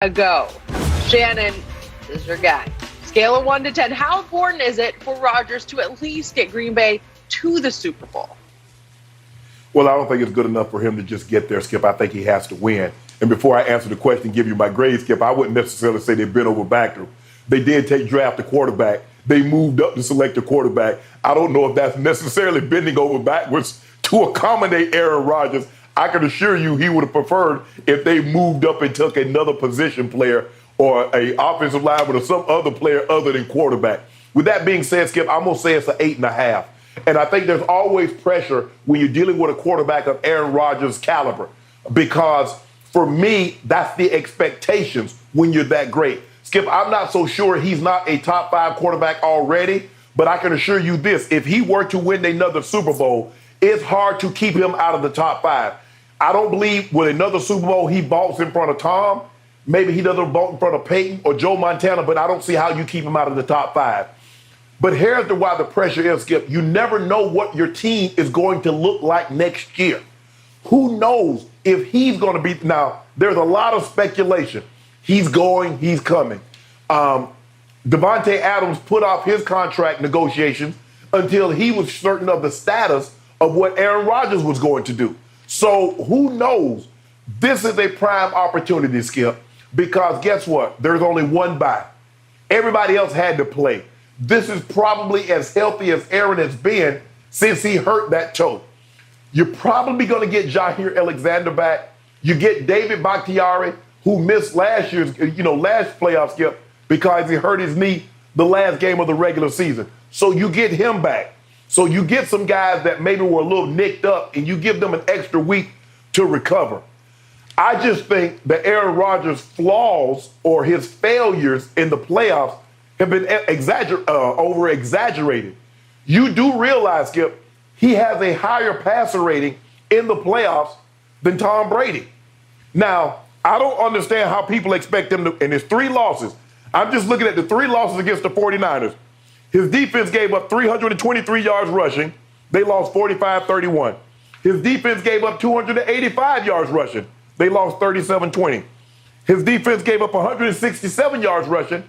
A go. Shannon is your guy. Scale of 1 to 10. How important is it for Rodgers to at least get Green Bay to the Super Bowl? Well, I don't think it's good enough for him to just get there, Skip. I think he has to win. And before I answer the question, give you my grade, Skip, I wouldn't necessarily say they've been over backed. They did draft a quarterback. They moved up to select a quarterback. I don't know if that's necessarily bending over backwards to accommodate Aaron Rodgers. I can assure you he would have preferred if they moved up and took another position player or a offensive lineman or some other player other than quarterback. With that being said, Skip, I'm going to say it's an 8.5. And I think there's always pressure when you're dealing with a quarterback of Aaron Rodgers' caliber, because for me, that's the expectations when you're that great. Skip, I'm not so sure he's not a top 5 quarterback already, but I can assure you this: if he were to win another Super Bowl, it's hard to keep him out of the top 5. I don't believe with another Super Bowl he vaults in front of Tom. Maybe he doesn't vault in front of Peyton or Joe Montana, but I don't see how you keep him out of the top 5. But here's why the pressure is, Skip. You never know what your team is going to look like next year. Who knows if he's going to be – now, there's a lot of speculation. He's going, he's coming. Devontae Adams put off his contract negotiations until he was certain of the status of what Aaron Rodgers was going to do. So who knows? This is a prime opportunity, Skip, because guess what? There's only one bye. Everybody else had to play. This is probably as healthy as Aaron has been since he hurt that toe. You're probably going to get Jair Alexander back. You get David Bakhtiari, who missed last playoff, Skip, because he hurt his knee the last game of the regular season. So you get him back. So you get some guys that maybe were a little nicked up, and you give them an extra week to recover. I just think that Aaron Rodgers' flaws or his failures in the playoffs have been over-exaggerated. You do realize, Skip, he has a higher passer rating in the playoffs than Tom Brady. Now, I don't understand how people expect him to, and his 3 losses. I'm just looking at the 3 losses against the 49ers. His defense gave up 323 yards rushing. They lost 45-31. His defense gave up 285 yards rushing. They lost 37-20. His defense gave up 167 yards rushing.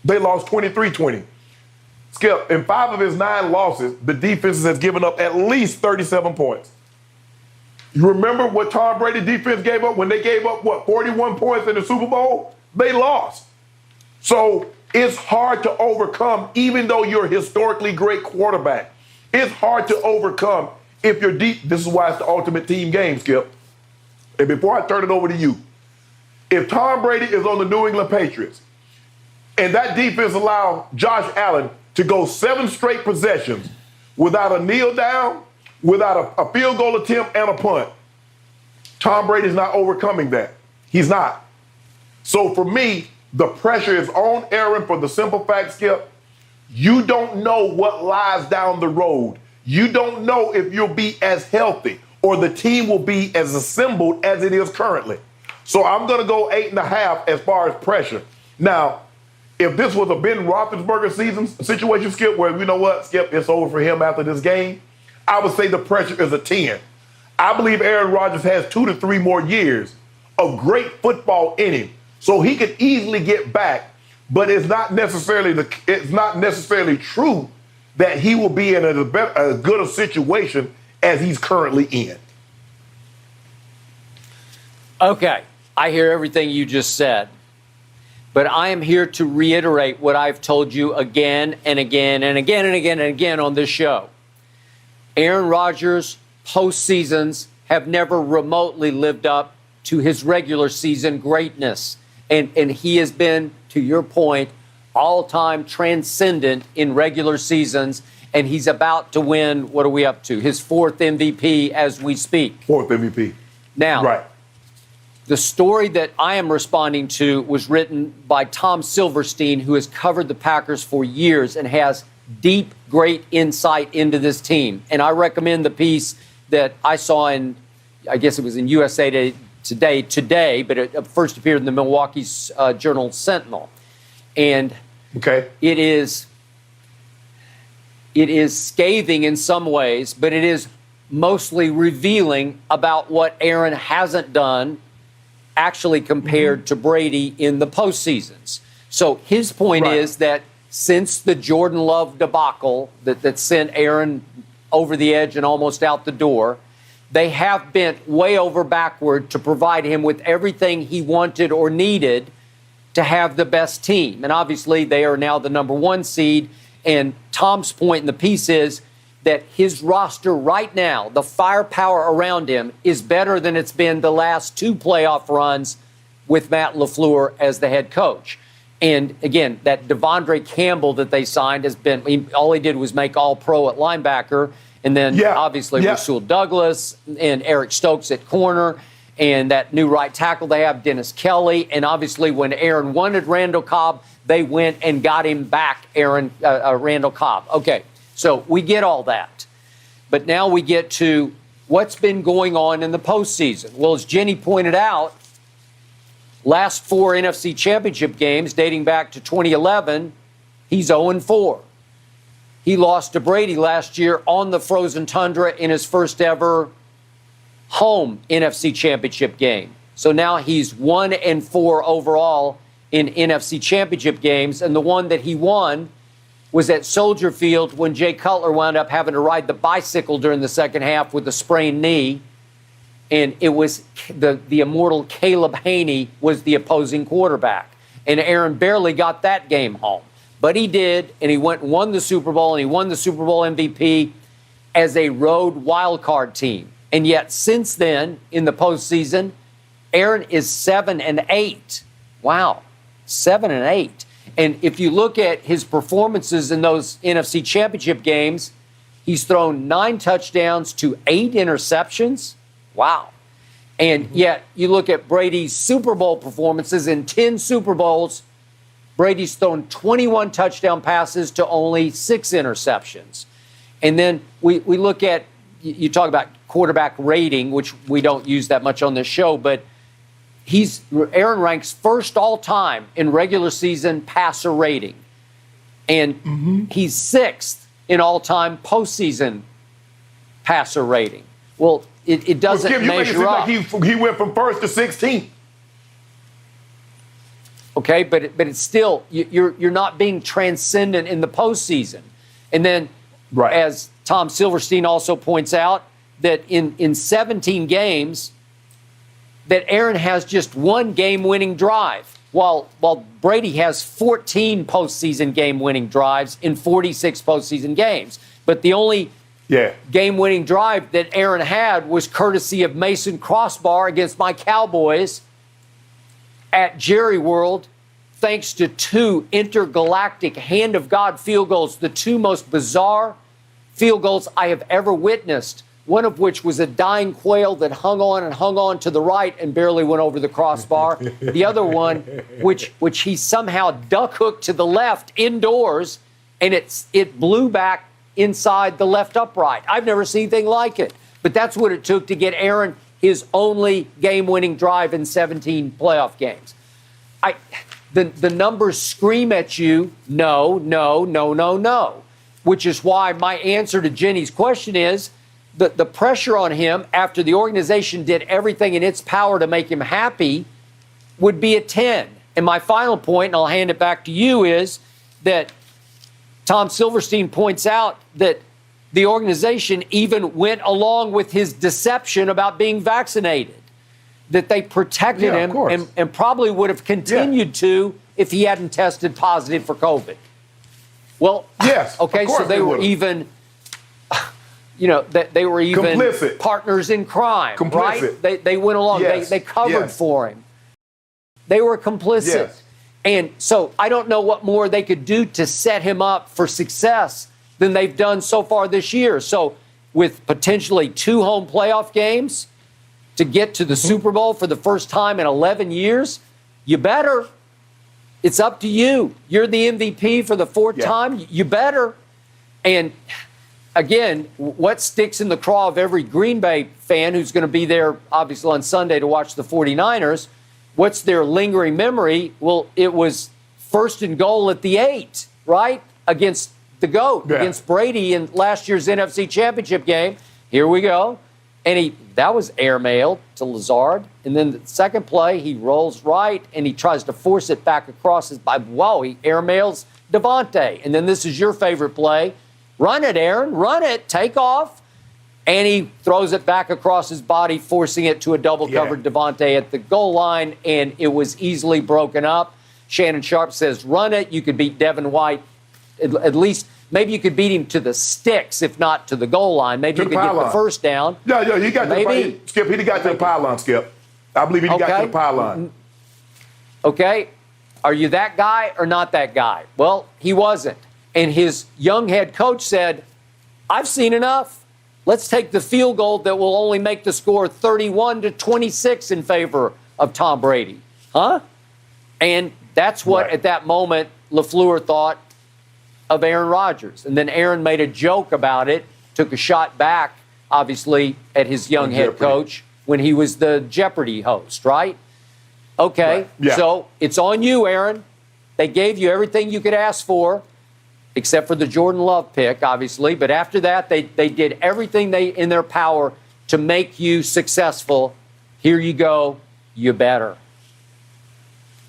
They lost 23-20. Skip, in 5 of his 9 losses, the defense has given up at least 37 points. You remember what Tom Brady's defense gave up when they gave up, 41 points in the Super Bowl? They lost. So it's hard to overcome, even though you're a historically great quarterback. It's hard to overcome if you're deep. This is why it's the ultimate team game, Skip. And before I turn it over to you, if Tom Brady is on the New England Patriots and that defense allows Josh Allen to go 7 straight possessions without a kneel down, without a field goal attempt and a punt, Tom Brady's not overcoming that. He's not. So for me, the pressure is on Aaron for the simple fact, Skip, you don't know what lies down the road. You don't know if you'll be as healthy or the team will be as assembled as it is currently. So I'm going to go 8.5 as far as pressure. Now, if this was a Ben Roethlisberger situation, Skip, where you know what, Skip, it's over for him after this game, I would say the pressure is a 10. I believe Aaron Rodgers has 2 to 3 more years of great football in him, so he could easily get back. But it's not necessarily true that he will be in as good a situation as he's currently in. Okay, I hear everything you just said. But I am here to reiterate what I've told you again and again and again and again and again on this show. Aaron Rodgers' postseasons have never remotely lived up to his regular season greatness. And he has been, to your point, all-time transcendent in regular seasons. And he's about to win, what are we up to? His 4th MVP as we speak. 4th MVP. Now, right. The story that I am responding to was written by Tom Silverstein, who has covered the Packers for years and has deep, great insight into this team. And I recommend the piece that I saw in, I guess it was in USA Today, but it first appeared in the Milwaukee Journal Sentinel. And okay, it is scathing in some ways, but it is mostly revealing about what Aaron hasn't done actually compared to Brady in the postseasons. So his point is that since the Jordan Love debacle that sent Aaron over the edge and almost out the door, they have bent way over backward to provide him with everything he wanted or needed to have the best team. And obviously they are now the number 1 seed. And Tom's point in the piece is that his roster right now, the firepower around him, is better than it's been the last 2 playoff runs with Matt LaFleur as the head coach. And again, that Devondre Campbell that they signed has been, all he did was make all-pro at linebacker. And then obviously Rasul Douglas and Eric Stokes at corner. And that new right tackle they have, Dennis Kelly. And obviously when Aaron wanted Randall Cobb, they went and got him back, Randall Cobb. Okay, so we get all that. But now we get to what's been going on in the postseason. Well, as Jenny pointed out, last 4 NFC Championship games dating back to 2011, he's 0-4. He lost to Brady last year on the frozen tundra in his first ever home NFC Championship game. So now he's 1-4 overall in NFC Championship games. And the one that he won was at Soldier Field when Jay Cutler wound up having to ride the bicycle during the second half with a sprained knee. And it was the immortal Caleb Haney was the opposing quarterback. And Aaron barely got that game home. But he did, and he went and won the Super Bowl, and he won the Super Bowl MVP as a road wildcard team. And yet, since then, in the postseason, Aaron is 7-8. Wow, 7-8. And if you look at his performances in those NFC Championship games, he's thrown 9 touchdowns to 8 interceptions. Wow. And yet, you look at Brady's Super Bowl performances in 10 Super Bowls, Brady's thrown 21 touchdown passes to only 6 interceptions. And then we look at, you talk about quarterback rating, which we don't use that much on this show, but Aaron ranks first all time in regular season passer rating. And he's 6th in all time postseason passer rating. Well, it doesn't measure up. Like he went from 1st to 16th. Okay, but it's still, you're not being transcendent in the postseason. And then, as Tom Silverstein also points out, that in 17 games, that Aaron has just 1 game-winning drive, while Brady has 14 postseason game-winning drives in 46 postseason games. But the only game-winning drive that Aaron had was courtesy of Mason Crossbar against my Cowboys at Jerry World, thanks to 2 intergalactic hand of God field goals, the 2 most bizarre field goals I have ever witnessed, one of which was a dying quail that hung on to the right and barely went over the crossbar. The other one, which he somehow duck hooked to the left indoors, and it blew back inside the left upright. I've never seen anything like it. But that's what it took to get Aaron his only game-winning drive in 17 playoff games. The numbers scream at you, no, no, no, no, no, which is why my answer to Jenny's question is that the pressure on him after the organization did everything in its power to make him happy would be a 10. And my final point, and I'll hand it back to you, is that Tom Silverstein points out that the organization even went along with his deception about being vaccinated, that they protected him and probably would have continued to if he hadn't tested positive for COVID. Well, okay, so they were even, they were even complicit. Partners in crime, right? They went along, they covered for him. They were complicit. And so I don't know what more they could do to set him up for success than they've done so far this year. So with potentially 2 home playoff games to get to the Super Bowl for the first time in 11 years, you better. It's up to you. You're the MVP for the 4th time. You better. And again, what sticks in the craw of every Green Bay fan who's going to be there, obviously, on Sunday to watch the 49ers, what's their lingering memory? Well, it was 1st and goal at the 8, right? Against the GOAT, against Brady in last year's NFC Championship game. Here we go. And that was airmailed to Lazard. And then the second play, he rolls right and he tries to force it back across his body. Whoa, he airmails Devontae. And then this is your favorite play. Run it, Aaron, run it, take off. And he throws it back across his body, forcing it to a double-covered Devontae at the goal line, and it was easily broken up. Shannon Sharp says, run it. You could beat Devin White. At least, maybe you could beat him to the sticks, if not to the goal line. Maybe you could get the first down. Yeah, he got to the Skip. He got to the pylon, Skip. I believe he got to the pylon. Okay. Are you that guy or not that guy? Well, he wasn't. And his young head coach said, I've seen enough. Let's take the field goal that will only make the score 31-26 in favor of Tom Brady. Huh? And that's what, at that moment, LaFleur thought of Aaron Rodgers. And then Aaron made a joke about it, took a shot back, obviously, at his young head coach when he was the Jeopardy host, right? Okay, right. Yeah. So it's on you, Aaron. They gave you everything you could ask for, except for the Jordan Love pick, obviously. But after that, they did everything in their power to make you successful. Here you go. You better.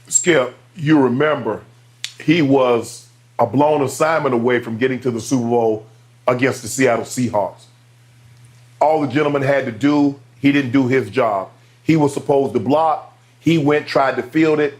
Skip, you remember he was a blown assignment away from getting to the Super Bowl against the Seattle Seahawks. All the gentleman had to do, he didn't do his job. He was supposed to block. He went, tried to field it.